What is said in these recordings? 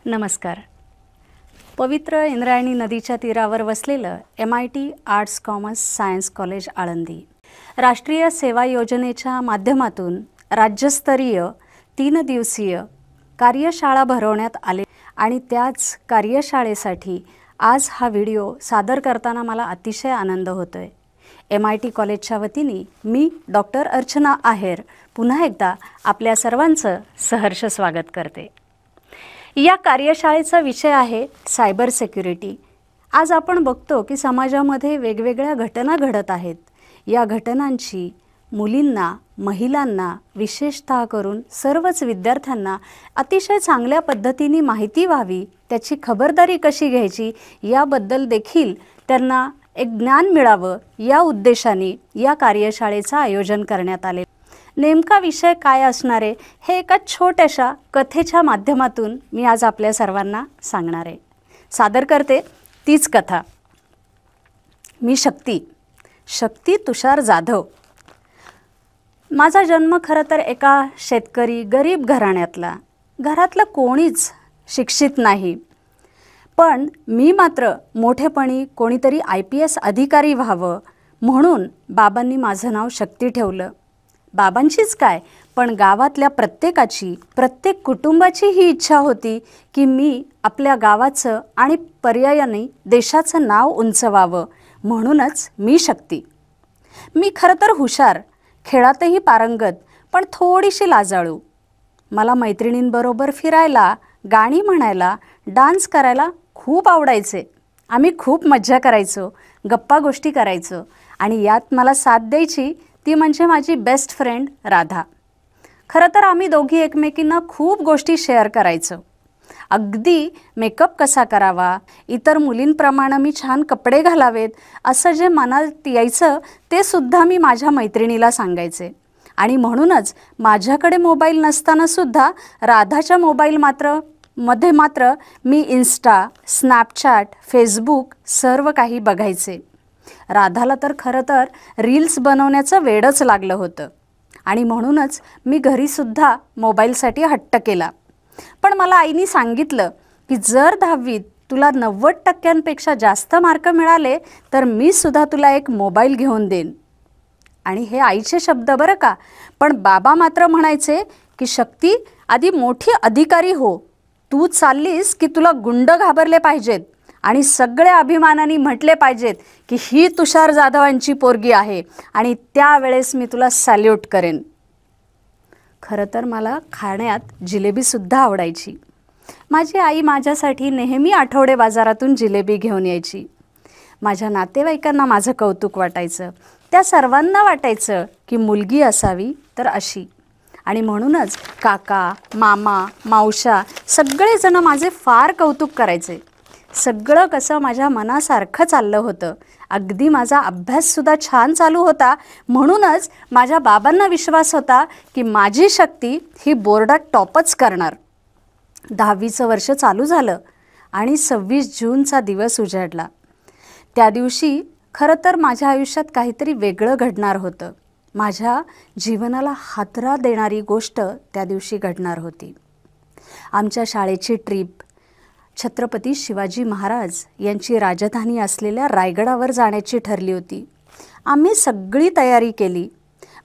नमस्कार. पवित्र इंद्रायणी नदीच्या तीरावर वसलेलं MIT arts commerce science college Alandi राष्ट्रीय सेवा योजनेच्या माध्यमातून राज्यस्तरीय 3 दिवसीय कार्यशाळा भरवण्यात आले आणि त्याच कार्यशाळेसाठी आज हा व्हिडिओ सादर करताना मला अतिशय आनंद होतोय. MIT कॉलेजच्या वतीने मी डॉक्टर अर्चना आहेर पुन्हा एकदा आपल्या सर्वांचं सहर्ष स्वागत करते. या कार्यशाळेचा विषय आहे सायबर सिक्युरिटी. आज आपण बघतो की समाजामध्ये वेगवेगळ्या घटना घडत आहेत. या घटनांची मुलींना, महिलांना, विशेषतः करून सर्वच विद्यार्थ्यांना अतिशय चांगल्या पद्धतीने माहिती व्हावी, त्याची खबरदारी कशी घ्यायची याबद्दल देखील त्यांना एक ज्ञान मिळावं या उद्देशाने या कार्यशाळेचं आयोजन करण्यात आले. नेमका विषय काय असणार आहे हे एका छोट्याशा कथेच्या माध्यमातून मी आज आपल्या सर्वांना सांगणार आहे. सादर करते तीच कथा. मी शक्ती तुषार जाधव. माझा जन्म खरं तर एका शेतकरी गरीब घरातलं कोणीच शिक्षित नाही, पण मी मात्र मोठेपणी कोणीतरी IPS अधिकारी व्हावं म्हणून बाबांनी माझं नाव शक्ती ठेवलं. बाबांचीच काय, पण गावातल्या प्रत्येक कुटुंबाची ही इच्छा होती की मी आपल्या गावाचं आणि पर्यायाने देशाचं नाव उंचवावं, म्हणूनच मी शक्ती. मी खरं तर हुशार, खेळातही पारंगत, पण थोडीशी लाजाळू. मला मैत्रिणींबरोबर फिरायला, गाणी म्हणायला, डान्स करायला खूप आवडायचे. आम्ही खूप मज्जा करायचो, गप्पा गोष्टी करायचो आणि यात मला साथ द्यायची ती म्हणजे माझी बेस्ट फ्रेंड राधा. खरं तर आम्ही दोघी एकमेकींना खूप गोष्टी शेअर करायचो. अगदी मेकअप कसा करावा, इतर मुलींप्रमाणे मी छान कपडे घालावेत असं जे मनात यायचं ते सुद्धा मी माझ्या मैत्रिणीला सांगायचे. आणि म्हणूनच माझ्याकडे मोबाईल नसतानासुद्धा राधाच्या मोबाईल मात्र मी इंस्टा, स्नॅपचॅट, फेसबुक सर्व काही बघायचे. राधाला तर खरं तर रील्स बनवण्याचं वेडच लागलं होतं आणि म्हणूनच मी घरीसुद्धा मोबाईलसाठी हट्ट केला. पण मला आईने सांगितलं की जर 10वीत तुला 90% जास्त मार्क मिळाले तर मी सुद्धा तुला एक मोबाईल घेऊन देईन. आणि हे आईचे शब्द बरं का. पण बाबा मात्र म्हणायचे की शक्ती आधी मोठी अधिकारी हो, तू चाललीस की तुला गुंड घाबरले पाहिजेत आणि सगळे अभिमानाने म्हटले पाहिजेत की ही तुषार जाधवांची पोरगी आहे आणि त्यावेळेस मी तुला सॅल्यूट करेन. खरं तर मला खाण्यात जिलेबीसुद्धा आवडायची. माझी आई माझ्यासाठी नेहमी आठवडे बाजारातून जिलेबी घेऊन यायची. माझ्या नातेवाईकांना माझं कौतुक वाटायचं. त्या सर्वांना वाटायचं की मुलगी असावी तर अशी. आणि म्हणूनच काका, मामा, मावशा सगळेजण माझे फार कौतुक करायचे. सगळं कसं माझ्या मनासारखं चाललं होतं. अगदी माझा अभ्याससुद्धा छान चालू होता. म्हणूनच माझ्या बाबांना विश्वास होता की माझी शक्ती ही बोर्डात टॉपच करणार. 10वीचं वर्ष चालू झालं आणि 26 जूनचा दिवस उजाडला. त्या दिवशी खरं तर माझ्या आयुष्यात काहीतरी वेगळं घडणार होतं. माझ्या जीवनाला हादरा देणारी गोष्ट त्या दिवशी घडणार होती. आमच्या शाळेची ट्रीप छत्रपती शिवाजी महाराज यांची राजधानी असलेल्या रायगडावर जाण्याची ठरली होती. आम्ही सगळी तयारी केली.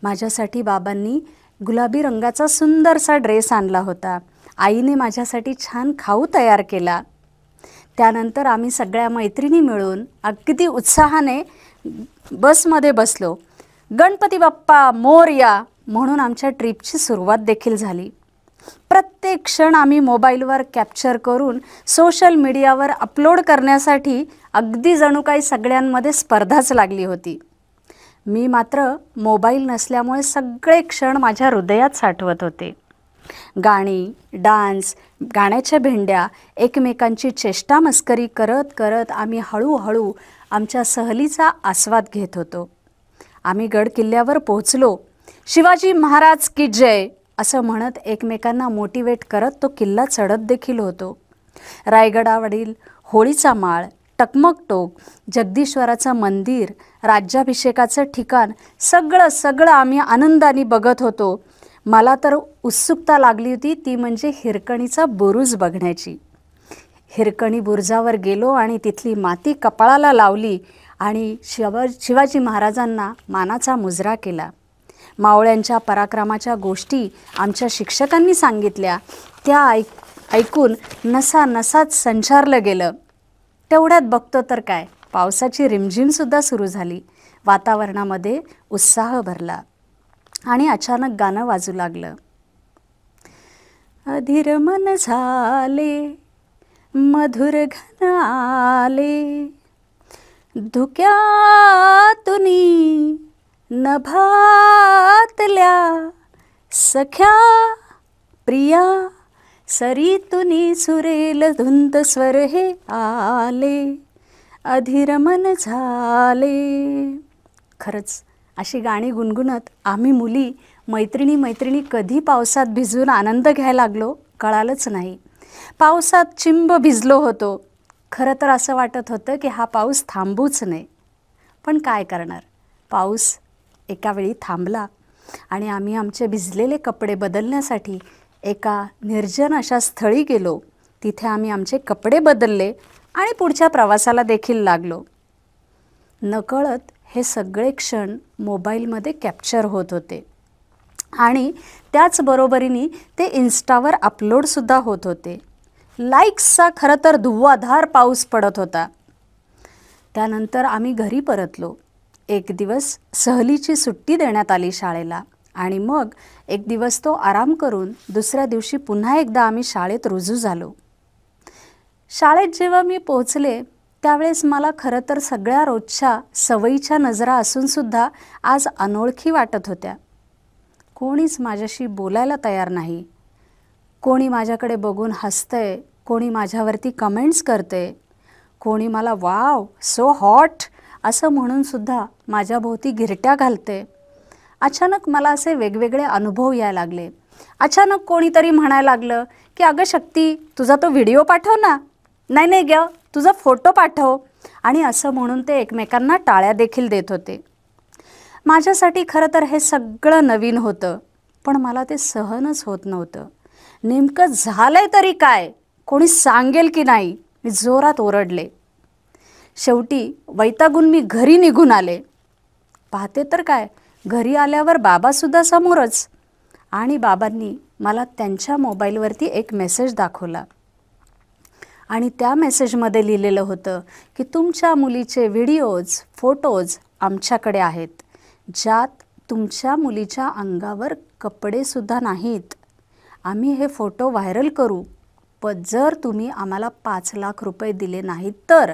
माझ्यासाठी बाबांनी गुलाबी रंगाचा सुंदरसा ड्रेस आणला होता. आईने माझ्यासाठी छान खाऊ तयार केला. त्यानंतर आम्ही सगळ्या मैत्रिणी मिळून अगदी उत्साहाने बसमध्ये बसलो. गणपती बाप्पा मोरया म्हणून आमच्या ट्रीपची सुरुवात देखील झाली. प्रत्येक क्षण आम्ही मोबाईलवर कॅप्चर करून सोशल मीडियावर अपलोड करण्यासाठी अगदी जणू काही सगळ्यांमध्ये स्पर्धाच लागली होती. मी मात्र मोबाईल नसल्यामुळे सगळे क्षण माझ्या हृदयात साठवत होते. गाणी, डान्स, गाण्याच्या भेंड्या, एकमेकांची चेष्टा मस्करी करत करत आम्ही हळूहळू आमच्या सहलीचा आस्वाद घेत होतो. आम्ही गड किल्ल्यावर पोहोचलो. शिवाजी महाराज की जय असं म्हणत एकमेकांना मोटिवेट करत तो किल्ला चढत देखील होतो. रायगडावरील होळीचा माळ, टकमक टोक, जगदीश्वराचं मंदिर, राज्याभिषेकाचं ठिकाण सगळं आम्ही आनंदाने बघत होतो. मला तर उत्सुकता लागली होती ती म्हणजे हिरकणीचा बुरुज बघण्याची. हिरकणी बुरुजावर गेलो आणि तिथली माती कपाळाला लावली आणि शिवाजी महाराजांना मानाचा मुजरा केला. मावळ्यांच्या पराक्रमाच्या गोष्टी आमच्या शिक्षकांनी सांगितल्या. त्या ऐकून नसात संचारलं गेलं. तेवढ्यात बघतो तर काय, पावसाची रिमझिमसुद्धा सुरू झाली. वातावरणामध्ये उत्साह भरला आणि अचानक गाणं वाजू लागलं. अधीर मन झाले मधुर घन आले, धुक्यातुनी नभातल्या सख्या प्रिया, सरीतुनी सुरेल धुंद स्वर हे आले, अधीर मन झाले. खरंच अशी गाणी गुणगुणत आम्ही मुली मैत्रिणी कधी पावसात भिजून आनंद घ्यायला लागलो कळालंच नाही. पावसात चिंब भिजलो होतो. खरं तर असं वाटत होतं की हा पाऊस थांबूच नये, पण काय करणार, पाऊस एका वेळी थांबला आणि आम्ही आमचे भिजलेले कपडे बदलण्यासाठी एका निर्जन अशा स्थळी गेलो. तिथे आम्ही आमचे कपडे बदलले आणि पुढच्या प्रवासाला देखील लागलो. नकळत हे सगळे क्षण मोबाईलमध्ये कॅप्चर होत होते आणि त्याचबरोबरीने ते इन्स्टावर अपलोडसुद्धा होत होते. लाईक्सचा खरं तर धुव्वाधार पाऊस पडत होता. त्यानंतर आम्ही घरी परतलो. एक दिवस सहलीची सुट्टी देण्यात आली शाळेला आणि मग एक दिवस तो आराम करून दुसऱ्या दिवशी पुन्हा एकदा आम्ही शाळेत रुजू झालो. शाळेत जेव्हा मी पोहोचले त्यावेळेस मला खरं तर सगळ्या रोजच्या सवयीच्या नजरा असूनसुद्धा आज अनोळखी वाटत होत्या. कोणीच माझ्याशी बोलायला तयार नाही. कोणी माझ्याकडे बघून हसतंय, कोणी माझ्यावरती कमेंट्स करते, कोणी मला वाव सो हॉट असं म्हणूनसुद्धा माझ्याभोवती गिरट्या घालते. अचानक मला असे वेगवेगळे अनुभव यायला लागले. अचानक कोणीतरी म्हणायला लागलं की अगं शक्ती, तुझा तो व्हिडिओ पाठव ना. नाही ग, तुझा फोटो पाठव. आणि असं म्हणून ते एकमेकांना टाळ्या देखील देत होते. माझ्यासाठी खरं तर हे सगळं नवीन होतं, पण मला ते सहनच होत नव्हतं. नेमकं झालंय तरी काय, कोणी सांगेल की नाही, मी जोरात ओरडले. शेवटी वैतागून मी घरी निघून आले. पाहते तर काय, घरी आल्यावर बाबासुद्धा समोरच. आणि बाबांनी मला त्यांच्या मोबाईलवरती एक मेसेज दाखवला आणि त्या मेसेजमध्ये लिहिलेलं होतं की तुमच्या मुलीचे व्हिडिओज फोटोज आमच्याकडे आहेत, ज्यात तुमच्या मुलीच्या अंगावर कपडेसुद्धा नाहीत. आम्ही हे फोटो व्हायरल करू, पण जर तुम्ही आम्हाला 5 लाख रुपये दिले नाहीत तर.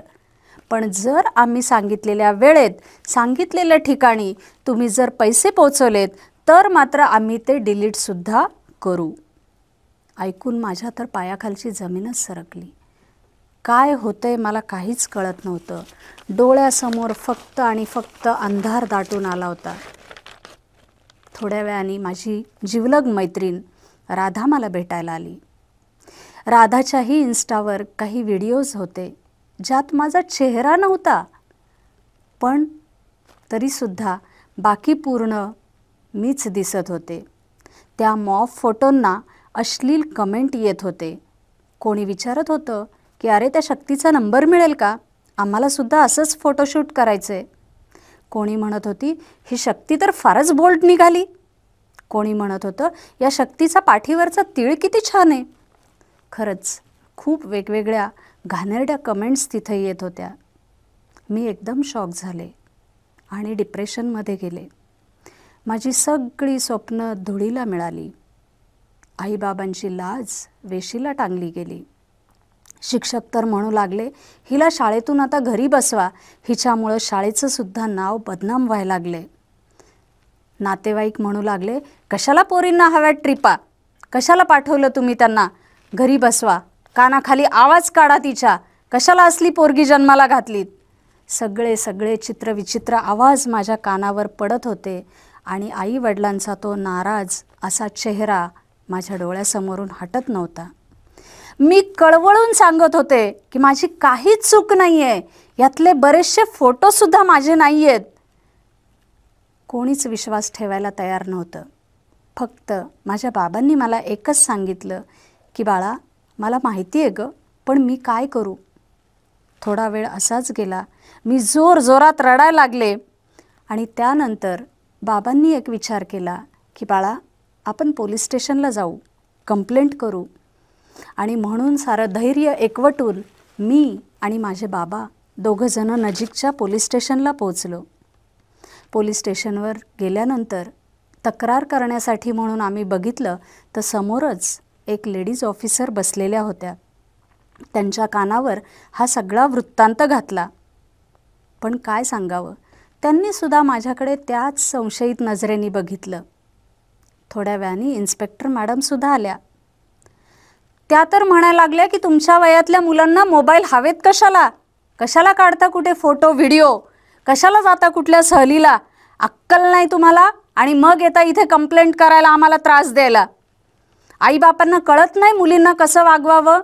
पण जर आम्ही सांगितलेल्या वेळेत सांगितलेल्या ठिकाणी तुम्ही जर पैसे पोचवलेत तर मात्र आम्ही ते डिलीटसुद्धा करू. ऐकून माझ्या तर पायाखालची जमीनच सरकली. काय होतंय मला काहीच कळत नव्हतं. डोळ्यासमोर फक्त आणि फक्त अंधार दाटून आला होता. थोड्या वेळाने माझी जिवलग मैत्रीण राधा मला भेटायला आली. राधाच्याही इन्स्टावर काही व्हिडिओज होते ज्यात माझा चेहरा नव्हता, पण तरीसुद्धा बाकी पूर्ण मीच दिसत होते. त्या मॉफ फोटोंना अश्लील कमेंट येत होते. कोणी विचारत होतं की अरे त्या शक्तीचा नंबर मिळेल का, आम्हालासुद्धा असंच फोटोशूट करायचे. कोणी म्हणत होती ही शक्ती तर फारच बोल्ड निघाली. कोणी म्हणत होतं या शक्तीचा पाठीवरचा तीळ किती छान आहे. खरंच खूप वेगवेगळ्या घाणेरड्या कमेंट्स तिथे येत होत्या. मी एकदम शॉक झाले आणि डिप्रेशनमध्ये गेले. माझी सगळी स्वप्न धुळीला मिळाली. आईबाबांची लाज वेशीला टांगली गेली. शिक्षक तर म्हणू लागले हिला शाळेतून आता घरी बसवा, हिच्यामुळं शाळेचं सुद्धा नाव बदनाम व्हायला लागले. नातेवाईक म्हणू लागले कशाला पोरींना हव्यात ट्रिपा, कशाला पाठवलं तुम्ही त्यांना, घरी बसवा, कानाखाली आवाज काढा तिच्या, कशाला असली पोरगी जन्माला घातलीत. सगळे चित्रविचित्र आवाज माझ्या कानावर पडत होते आणि आई वडिलांचा तो नाराज असा चेहरा माझ्या डोळ्यासमोरून हटत नव्हता. मी कळवळून सांगत होते की माझी काहीच चूक नाही आहे, यातले बरेचसे फोटोसुद्धा माझे नाही आहेत. कोणीच विश्वास ठेवायला तयार नव्हतं. फक्त माझ्या बाबांनी मला एकच सांगितलं की बाळा, मला माहिती आहे गं पण मी काय करू? थोडा वेळ असाच गेला. मी जोरात रडायला लागले आणि त्यानंतर बाबांनी एक विचार केला की बाळा, आपण पोलीस स्टेशनला जाऊ, कंप्लेंट करू. आणि म्हणून सारं धैर्य एकवटून मी आणि माझे बाबा दोघंजणं नजीकच्या पोलीस स्टेशनला पोहोचलो. पोलीस स्टेशनवर गेल्यानंतर तक्रार करण्यासाठी म्हणून आम्ही बघितलं तर समोरच एक लेडीज ऑफिसर बसलेल्या होत्या. त्यांच्या कानावर हा सगळा वृत्तांत घातला. पण काय सांगावं, त्यांनीसुद्धा माझ्याकडे त्याच संशयित नजरेने बघितलं. थोड्या वेळाने इन्स्पेक्टर मॅडमसुद्धा आल्या. त्या तर म्हणायला लागल्या की तुमच्या वयातल्या मुलांना मोबाईल हवेत कशाला? कशाला काढता कुठे फोटो व्हिडिओ? कशाला जाता कुठल्या सहलीला? अक्कल नाही तुम्हाला? आणि मग येता इथे कंप्लेंट करायला, आम्हाला त्रास द्यायला. आईबापांना कळत नाही मुलींना कसं वागवावं?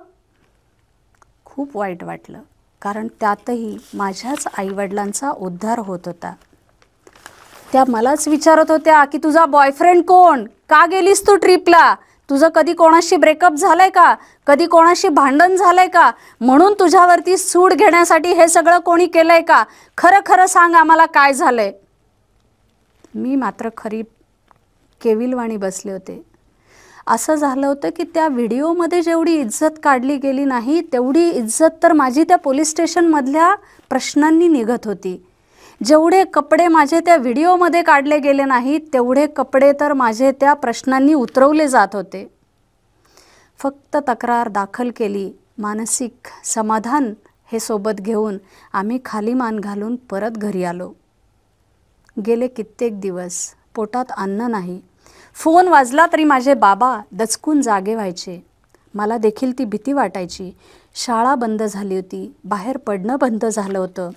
खूप वाईट वाटलं, कारण त्यातही माझ्याच आईवडिलांचा उद्धार होत होता. त्या मलाच विचारत होत्या की तुझा बॉयफ्रेंड कोण? का गेलीस तू ट्रिपला? तुझं कधी कोणाशी ब्रेकअप झालंय का? कधी कोणाशी भांडण झालंय का? म्हणून तुझ्यावरती सूड घेण्यासाठी हे सगळं कोणी केलंय का? खरं खरं सांग आम्हाला, काय झालंय? मी मात्र खरी केविलवाणी बसले होते. असं झालं होतं की त्या व्हिडिओमध्ये जेवढी इज्जत काढली गेली नाही तेवढी इज्जत तर माझी त्या पोलीस स्टेशनमधल्या प्रश्नांनी निघत होती. जेवढे कपडे माझे त्या व्हिडिओमध्ये काढले गेले नाहीत तेवढे कपडे तर माझे त्या प्रश्नांनी उतरवले जात होते. फक्त तक्रार दाखल केली, मानसिक समाधान हे सोबत घेऊन आम्ही खाली मान घालून परत घरी आलो. गेले कित्येक दिवस पोटात अन्न नाही. फोन वाजला तरी माझे बाबा दचकून जागे व्हायचे. मला देखील ती भीती वाटायची. शाळा बंद झाली होती, बाहेर पडणं बंद झालं होतं.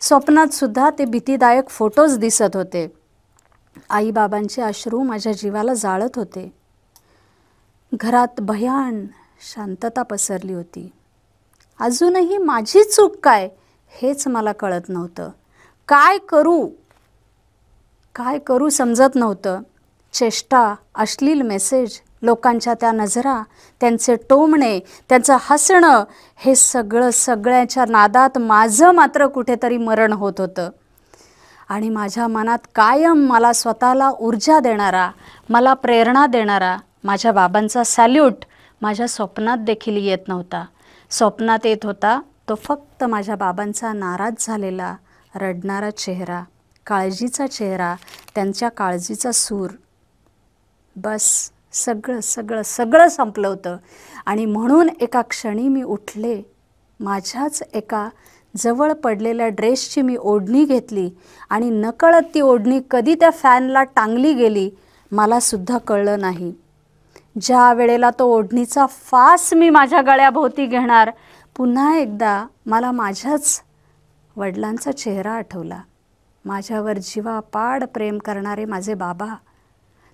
स्वप्नात सुद्धा ते भीतीदायक फोटोज दिसत होते. आईबाबांचे अश्रू माझ्या जीवाला जाळत होते. घरात भयान शांतता पसरली होती. अजूनही माझी चूक काय हेच मला कळत नव्हतं. काय करू समजत नव्हतं. चेष्टा, अश्लील मेसेज, लोकांच्या त्या नजरा, त्यांचे टोमणे, त्यांचं हसणं, हे सगळ्याच्या नादात माझं मात्र कुठेतरी मरण होत होतं. आणि माझ्या मनात कायम मला स्वतःला ऊर्जा देणारा, मला प्रेरणा देणारा माझ्या बाबांचा सॅल्यूट माझ्या स्वप्नात देखील येत नव्हता. स्वप्नात येत होता तो फक्त माझ्या बाबांचा नाराज झालेला, रडणारा चेहरा, काळजीचा चेहरा, त्यांच्या काळजीचा सूर. बस सगळं संपलं होतं. आणि म्हणून एका क्षणी मी उठले. माझ्याच एका जवळ पडलेल्या ड्रेसची मी ओढणी घेतली आणि नकळत ती ओढणी कधी त्या फॅनला टांगली गेली मला सुद्धा कळलं नाही. ज्या वेळेला तो ओढणीचा फास मी माझ्या गळ्याभोवती घेणार, पुन्हा एकदा मला माझ्याच वडिलांचा चेहरा आठवला. माझ्यावर जीवापाड प्रेम करणारे माझे बाबा.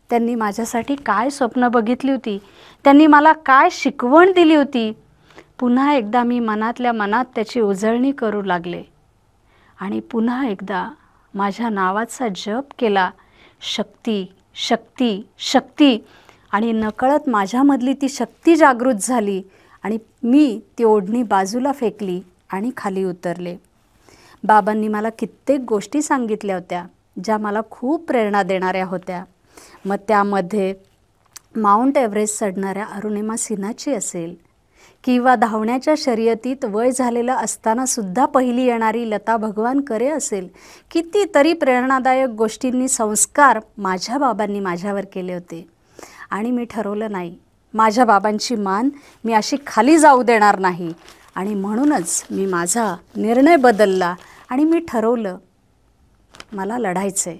त्यांनी माझ्यासाठी काय स्वप्न बघितली होती, त्यांनी मला काय शिकवण दिली होती. पुन्हा एकदा मी मनातल्या मनात त्याची उजळणी करू लागले आणि पुन्हा एकदा माझ्या नावाचा जप केला. शक्ती शक्ती शक्ती. आणि नकळत माझ्यामधली ती शक्ती जागृत झाली आणि मी ती ओढणी बाजूला फेकली आणि खाली उतरले. बाबांनी मला कित्येक गोष्टी सांगितल्या होत्या ज्या मला खूप प्रेरणा देणाऱ्या होत्या. मग त्यामध्ये माउंट एव्हरेस्ट चढणाऱ्या अरुणिमा सिन्हाची असेल किंवा धावण्याच्या शर्यतीत वय झालेलं असतानासुद्धा पहिली येणारी लता भगवानकरे असेल, कितीतरी प्रेरणादायक गोष्टींनी संस्कार माझ्या बाबांनी माझ्यावर केले होते. आणि मी ठरवलं नाही, माझ्या बाबांची मान मी अशी खाली जाऊ देणार नाही. आणि म्हणूनच मी माझा निर्णय बदलला आणि मी ठरवलं मला लढायचं आहे.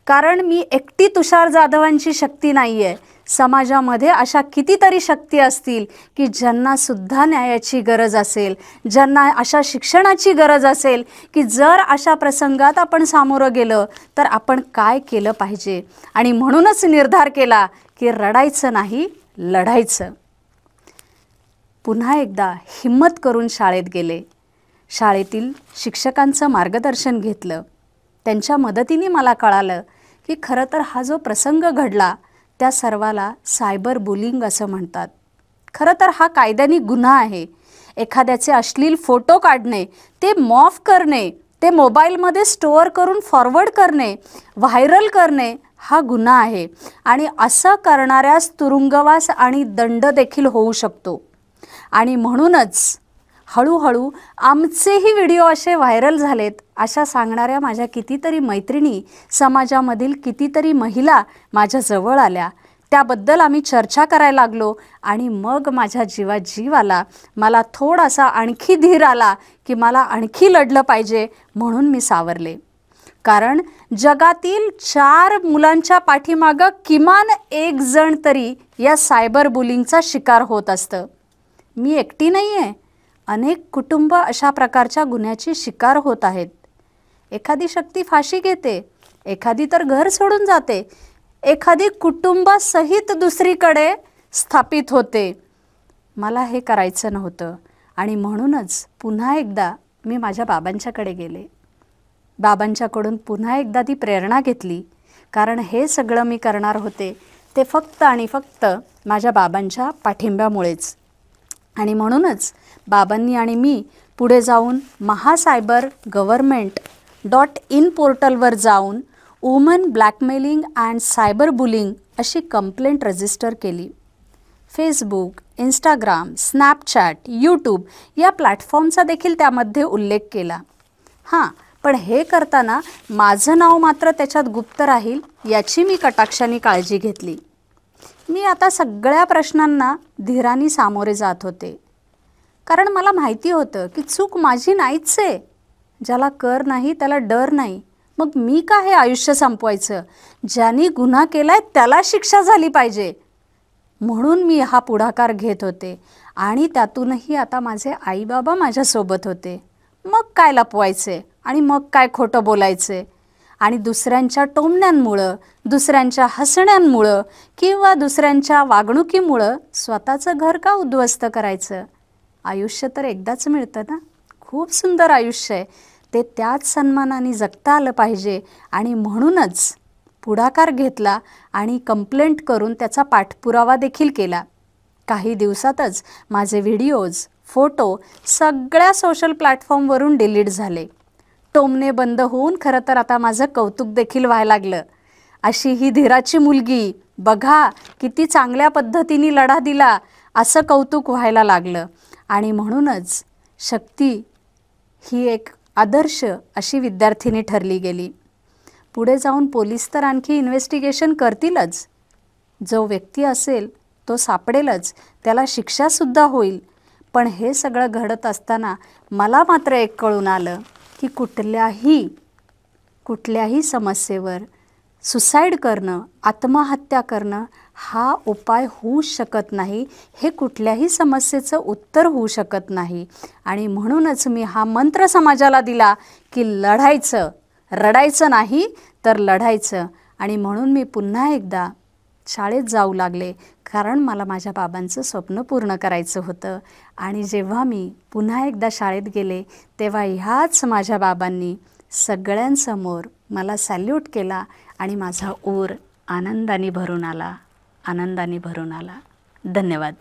कारण मी एकटी तुषार जाधवांची शक्ती नाही आहे. समाजामध्ये अशा कितीतरी शक्ती असतील की ज्यांना सुद्धा न्यायाची गरज असेल, ज्यांना अशा शिक्षणाची गरज असेल की जर अशा प्रसंगात आपण सामोरं गेलं तर आपण काय केलं पाहिजे. आणि म्हणूनच निर्धार केला की रडायचं नाही, लढायचं. पुन्हा एकदा हिम्मत करून शाळेत गेले. शाळेतील शिक्षकांचं मार्गदर्शन घेतलं. त्यांच्या मदतीने मला कळालं की खरं तर हा जो प्रसंग घडला त्या सर्वाला सायबर बुलिंग असं म्हणतात. खरं तर हा कायद्याने गुन्हा आहे. एखाद्याचे अश्लील फोटो काढणे, ते मॉर्फ करणे, ते मोबाईलमध्ये स्टोअर करून फॉरवर्ड करणे, व्हायरल करणे हा गुन्हा आहे आणि असं करणाऱ्यास तुरुंगवास आणि दंड देखील होऊ शकतो. आणि म्हणूनच हळूहळू आमचेही व्हिडिओ असे व्हायरल झालेत अशा सांगणाऱ्या माझ्या कितीतरी मैत्रिणी, समाजामधील कितीतरी महिला माझ्या जवळ आल्या. त्याबद्दल आम्ही चर्चा करायला लागलो आणि मग माझ्या जीवात जीव आला. मला थोडासा आणखी धीर आला की मला आणखी लढलं पाहिजे, म्हणून मी सावरले. कारण जगातील 4 मुलांच्या पाठीमागं किमान एक जण तरी या सायबर बुलिंगचा शिकार होत असतं. मी एकटी नाही आहे. अनेक कुटुंब अशा प्रकारच्या गुन्ह्याची शिकार होत आहेत. एखादी शक्ती फाशी घेते, एखादी तर घर सोडून जाते, एखादी कुटुंबासहित दुसरीकडे स्थापित होते. मला हे करायचं नव्हतं आणि म्हणूनच पुन्हा एकदा मी माझ्या बाबांच्याकडे गेले. बाबांच्याकडून पुन्हा एकदा ती प्रेरणा घेतली, कारण हे सगळं मी करणार होते ते फक्त आणि फक्त माझ्या बाबांच्या पाठिंब्यामुळेच. आणि म्हणूनच बाबांनी आणि मी पुढे जाऊन महासायबरगव्हर्नमेंट.in पोर्टलवर जाऊन woman blackmailing and cyber bullying अशी कंप्लेंट रजिस्टर केली. फेसबुक, इंस्टाग्राम, स्नॅपचॅट, यूट्यूब या प्लॅटफॉर्मचा देखील त्यामध्ये उल्लेख केला. हां, पण हे करताना माझं नाव मात्र त्याच्यात गुप्त राहील याची मी कटाक्षाने काळजी घेतली. मी आता सगळ्या प्रश्नांना धीराने सामोरे जात होते, कारण मला माहिती होतं की चूक माझी नाहीच आहे. ज्याला कर नाही त्याला डर नाही. मग मी का हे आयुष्य संपवायचं? ज्यांनी गुन्हा केलाय त्याला शिक्षा झाली पाहिजे, म्हणून मी हा पुढाकार घेत होते. आणि त्यातूनही आता माझे आईबाबा माझ्यासोबत होते. मग काय लपवायचे आणि मग काय खोटं बोलायचे? आणि दुसऱ्यांच्या टोमण्यांमुळं, दुसऱ्यांच्या हसण्यांमुळं किंवा दुसऱ्यांच्या वागणुकीमुळं स्वतःचं घर का उद्ध्वस्त करायचं? आयुष्य तर एकदाच मिळतं ना. खूप सुंदर आयुष्य आहे, ते त्याच सन्मानाने जगता आलं पाहिजे. आणि म्हणूनच पुढाकार घेतला आणि कंप्लेंट करून त्याचा पाठपुरावा देखील केला. काही दिवसातच माझे व्हिडिओज, फोटो सगळ्या सोशल प्लॅटफॉर्मवरून डिलीट झाले. टोमणे बंद होऊन खरं तर आता माझं कौतुक देखील व्हायला लागलं. अशी ही धीराची मुलगी, बघा किती चांगल्या पद्धतीने लढा दिला, असं कौतुक व्हायला लागलं. आणि म्हणूनच शक्ती ही एक आदर्श अशी विद्यार्थिनी ठरली गेली. पुढे जाऊन पोलीस तर आणखी इन्व्हेस्टिगेशन करतीलच. जो व्यक्ती असेल तो सापडेलच, त्याला शिक्षासुद्धा होईल. पण हे सगळं घडत असताना मला मात्र एक कळून आलं की कुठल्याही समस्येवर सुसाईड करणं, आत्महत्या करणं हा उपाय होऊ शकत नाही. हे कुठल्याही समस्येचं उत्तर होऊ शकत नाही. आणि म्हणूनच मी हा मंत्र समाजाला दिला की लढायचं, रडायचं नाही तर लढायचं. आणि म्हणून मी पुन्हा एकदा शाळेत जाऊ लागले, कारण मला माझ्या बाबांचं स्वप्न पूर्ण करायचं होतं. आणि जेव्हा मी पुन्हा एकदा शाळेत गेले तेव्हा ह्याच माझ्या बाबांनी सगळ्यांसमोर मला सॅल्यूट केला आणि माझा ऊर आनंदाने भरून आला. धन्यवाद.